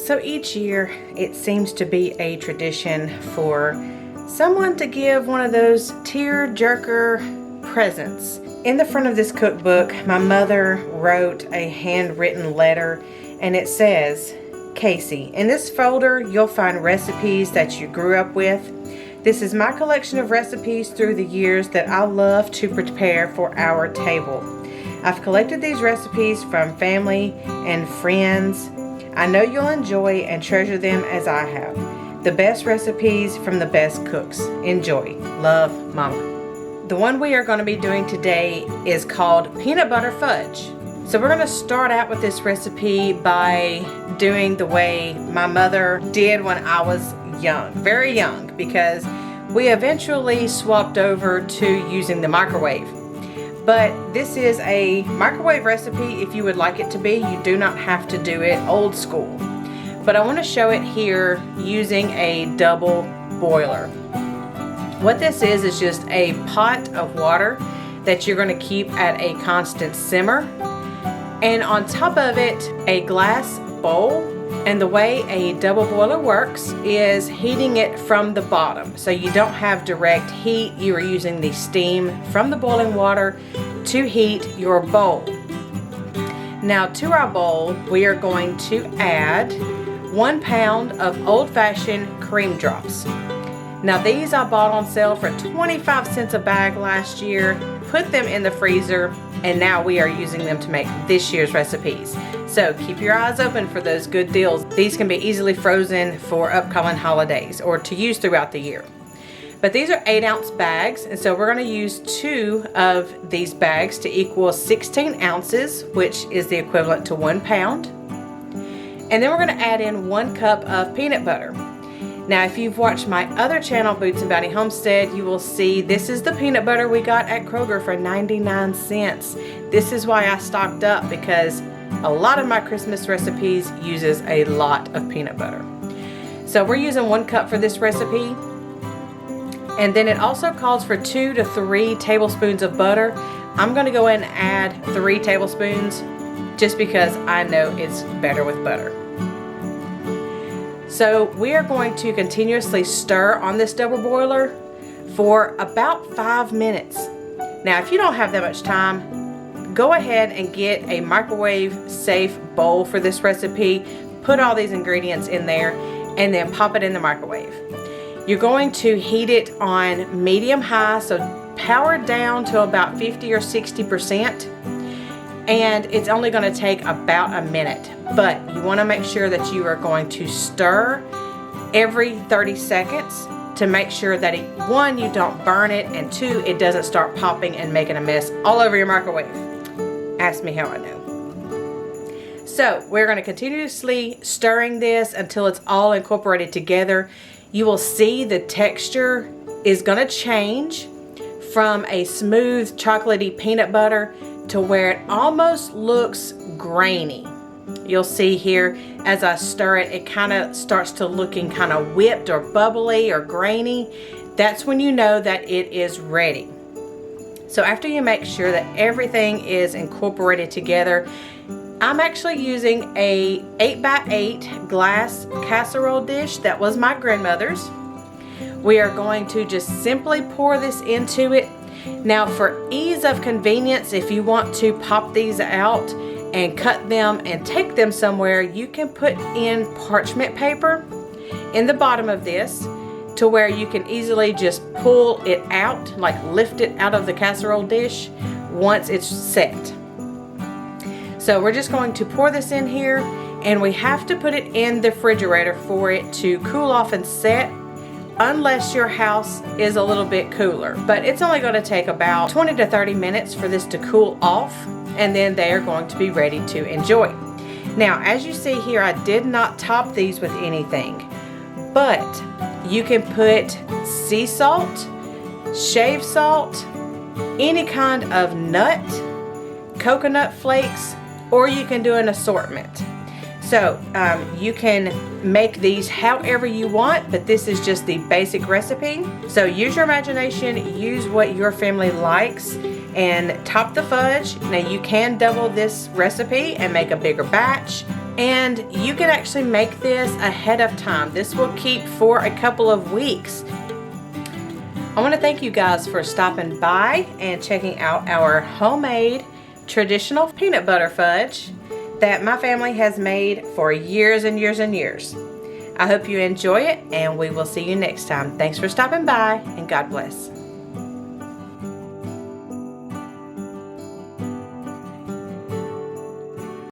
So each year it seems to be a tradition for someone to give one of those tear-jerker presents. In the front of this cookbook, my mother wrote a handwritten letter, and it says, "Casey, in this folder you'll find recipes that you grew up with. This is my collection of recipes through the years that I love to prepare for our table. I've collected these recipes from family and friends. I know you'll enjoy and treasure them as I have. The best recipes from the best cooks. Enjoy. Love, Mama." The one we are going to be doing today is called peanut butter fudge. So we're going to start out with this recipe by doing the way my mother did when I was young, very young, because we eventually swapped over to using the microwave. But this is a microwave recipe if you would like it to be. You do not have to do it old school. But I want to show it here using a double boiler. What this is just a pot of water that you're going to keep at a constant simmer. And on top of it, a glass bowl. And the way a double boiler works is heating it from the bottom. So you don't have direct heat. You are using the steam from the boiling water to heat your bowl. Now to our bowl, we are going to add 1 pound of old-fashioned cream drops. Now these I bought on sale for 25 cents a bag last year, put them in the freezer, and now we are using them to make this year's recipes. So keep your eyes open for those good deals. These can be easily frozen for upcoming holidays or to use throughout the year. But these are 8-ounce bags, and so we're going to use 2 of these bags to equal 16 ounces, which is the equivalent to 1 pound. And then we're going to add in 1 cup of peanut butter. Now, if you've watched my other channel, Boots and Bounty Homestead, you will see this is the peanut butter we got at Kroger for 99 cents. This is why I stocked up, because a lot of my Christmas recipes uses a lot of peanut butter. So we're using 1 cup for this recipe. And then it also calls for 2 to 3 tablespoons of butter. I'm going to go ahead and add 3 tablespoons just because I know it's better with butter. So we are going to continuously stir on this double boiler for about 5 minutes. Now, if you don't have that much time, go ahead and get a microwave safe bowl for this recipe. Put all these ingredients in there and then pop it in the microwave. You're going to heat it on medium high, so power down to about 50 or 60%. And it's only going to take about a minute. But you want to make sure that you are going to stir every 30 seconds to make sure that 1, you don't burn it, and 2, it doesn't start popping and making a mess all over your microwave. Ask me how I know. So we're going to continuously stirring this until it's all incorporated together. You will see the texture is going to change from a smooth chocolatey peanut butter to where it almost looks grainy. You'll see here as I stir it, it kind of starts to looking kind of whipped or bubbly or grainy. That's when you know that it is ready. So after you make sure that everything is incorporated together, I'm actually using a 8x8 glass casserole dish that was my grandmother's. We are going to just simply pour this into it. Now, for ease of convenience, if you want to pop these out and cut them and take them somewhere, you can put in parchment paper in the bottom of this to where you can easily just pull it out, like lift it out of the casserole dish once it's set. So we're just going to pour this in here, and we have to put it in the refrigerator for it to cool off and set, unless your house is a little bit cooler. But it's only going to take about 20 to 30 minutes for this to cool off, and then they are going to be ready to enjoy. Now, as you see here, I did not top these with anything, but you can put sea salt, shave salt, any kind of nut, coconut flakes, or you can do an assortment. So you can make these however you want, but this is just the basic recipe. So use your imagination, use what your family likes, and top the fudge. Now you can double this recipe and make a bigger batch, And you can actually make this ahead of time. This will keep for a couple of weeks. I want to thank you guys for stopping by and checking out our homemade traditional peanut butter fudge that my family has made for years and years and years. I hope you enjoy it, and we will see you next time. Thanks for stopping by, and God bless.